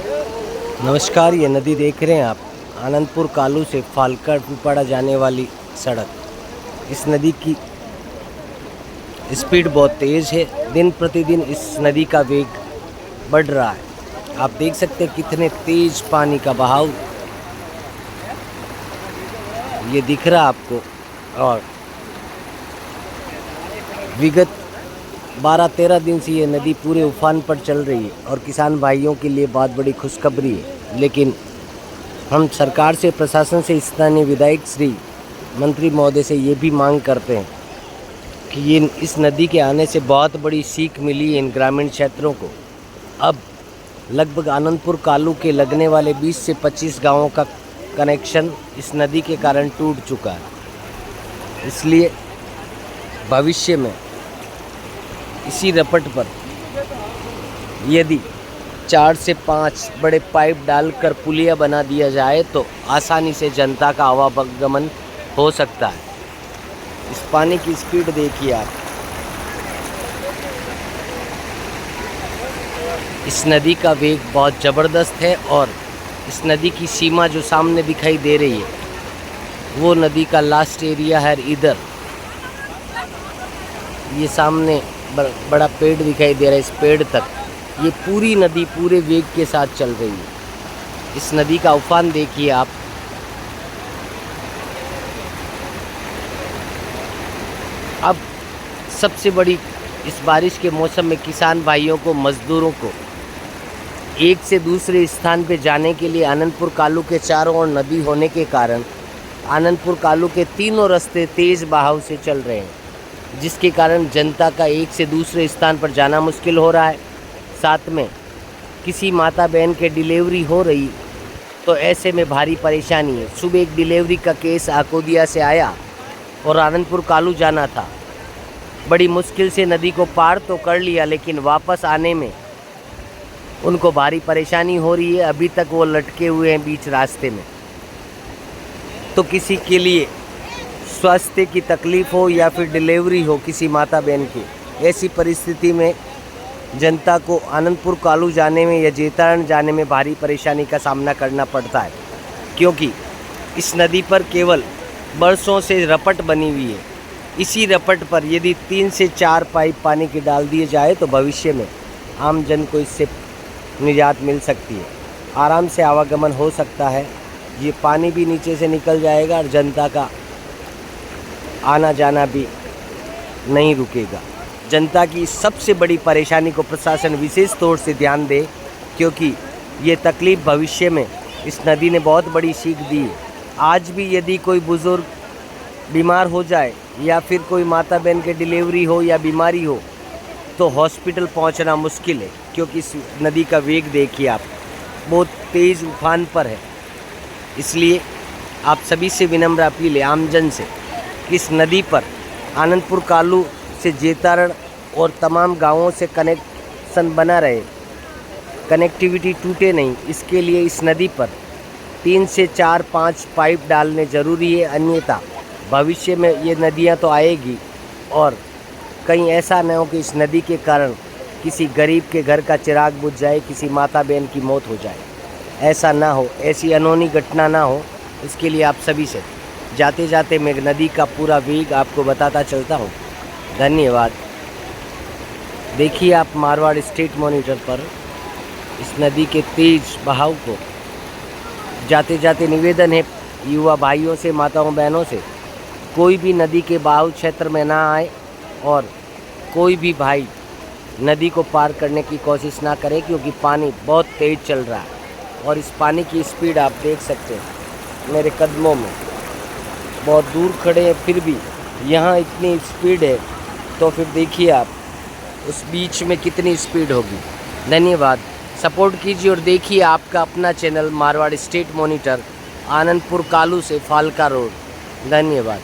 नमस्कार, ये नदी देख रहे हैं आप, आनंदपुर कालू से फालका पिपड़ा जाने वाली सड़क। इस नदी की स्पीड बहुत तेज़ है। दिन प्रतिदिन इस नदी का वेग बढ़ रहा है। आप देख सकते हैं कितने तेज पानी का बहाव ये दिख रहा आपको। और विगत 12-13 दिन से ये नदी पूरे उफान पर चल रही है और किसान भाइयों के लिए बहुत बड़ी खुशखबरी है। लेकिन हम सरकार से, प्रशासन से, स्थानीय विधायक श्री मंत्री महोदय से ये भी मांग करते हैं कि ये इस नदी के आने से बहुत बड़ी सीख मिली है इन ग्रामीण क्षेत्रों को। अब लगभग आनंदपुर कालू के लगने वाले 20 से 25 गांवों का कनेक्शन इस नदी के कारण टूट चुका है। इसलिए भविष्य में इसी रपट पर यदि 4 से 5 बड़े पाइप डालकर पुलिया बना दिया जाए तो आसानी से जनता का आवागमन हो सकता है। इस पानी की स्पीड देखिए आप। इस नदी का वेग बहुत ज़बरदस्त है और इस नदी की सीमा जो सामने दिखाई दे रही है वो नदी का लास्ट एरिया है। इधर ये सामने बड़ा पेड़ दिखाई दे रहा है, इस पेड़ तक ये पूरी नदी पूरे वेग के साथ चल रही है। इस नदी का उफान देखिए आप। अब सबसे बड़ी, इस बारिश के मौसम में किसान भाइयों को, मजदूरों को एक से दूसरे स्थान पे जाने के लिए आनंदपुर कालू के चारों ओर नदी होने के कारण आनंदपुर कालू के तीनों रास्ते तेज़ बहाव से चल रहे हैं, जिसके कारण जनता का एक से दूसरे स्थान पर जाना मुश्किल हो रहा है। साथ में किसी माता बहन के डिलीवरी हो रही तो ऐसे में भारी परेशानी है। सुबह एक डिलीवरी का केस आकोदिया से आया और आनंदपुर कालू जाना था। बड़ी मुश्किल से नदी को पार तो कर लिया, लेकिन वापस आने में उनको भारी परेशानी हो रही है। अभी तक वो लटके हुए हैं बीच रास्ते में। तो किसी के लिए स्वास्थ्य की तकलीफ़ हो या फिर डिलीवरी हो किसी माता बहन की, ऐसी परिस्थिति में जनता को आनंदपुर कालू जाने में या जेतारण जाने में भारी परेशानी का सामना करना पड़ता है, क्योंकि इस नदी पर केवल बरसों से रपट बनी हुई है। इसी रपट पर यदि 3 से 4 पाइप पानी के डाल दिए जाए तो भविष्य में आम जन को इससे निजात मिल सकती है, आराम से आवागमन हो सकता है। ये पानी भी नीचे से निकल जाएगा और जनता का आना जाना भी नहीं रुकेगा। जनता की सबसे बड़ी परेशानी को प्रशासन विशेष तौर से ध्यान दे, क्योंकि ये तकलीफ़ भविष्य में इस नदी ने बहुत बड़ी सीख दी है। आज भी यदि कोई बुज़ुर्ग बीमार हो जाए या फिर कोई माता बहन के डिलीवरी हो या बीमारी हो तो हॉस्पिटल पहुंचना मुश्किल है, क्योंकि इस नदी का वेग देखिए आप, बहुत तेज़ उफान पर है। इसलिए आप सभी से विनम्र अपील है आमजन से कि इस नदी पर आनंदपुर कालू से जेतारण और तमाम गांवों से कनेक्शन बना रहे, कनेक्टिविटी टूटे नहीं। इसके लिए इस नदी पर 3 से 4-5 पाइप डालने ज़रूरी है, अन्यथा भविष्य में ये नदियां तो आएगी और कहीं ऐसा न हो कि इस नदी के कारण किसी गरीब के घर का चिराग बुझ जाए, किसी माता बहन की मौत हो जाए। ऐसा ना हो, ऐसी अनहोनी घटना ना हो, इसके लिए आप सभी से जाते जाते मैं नदी का पूरा वेग आपको बताता चलता हूँ। धन्यवाद। देखिए आप मारवाड़ स्टेट मॉनिटर पर इस नदी के तेज बहाव को। जाते जाते निवेदन है युवा भाइयों से, माताओं बहनों से, कोई भी नदी के बहाव क्षेत्र में ना आए और कोई भी भाई नदी को पार करने की कोशिश ना करे, क्योंकि पानी बहुत तेज़ चल रहा है। और इस पानी की स्पीड आप देख सकते हैं मेरे कदमों में। बहुत दूर खड़े हैं फिर भी यहाँ इतनी स्पीड है, तो फिर देखिए आप उस बीच में कितनी स्पीड होगी। धन्यवाद। सपोर्ट कीजिए और देखिए आपका अपना channel Marwar state monitor, Anandpur Kalu से फालका रोड। धन्यवाद।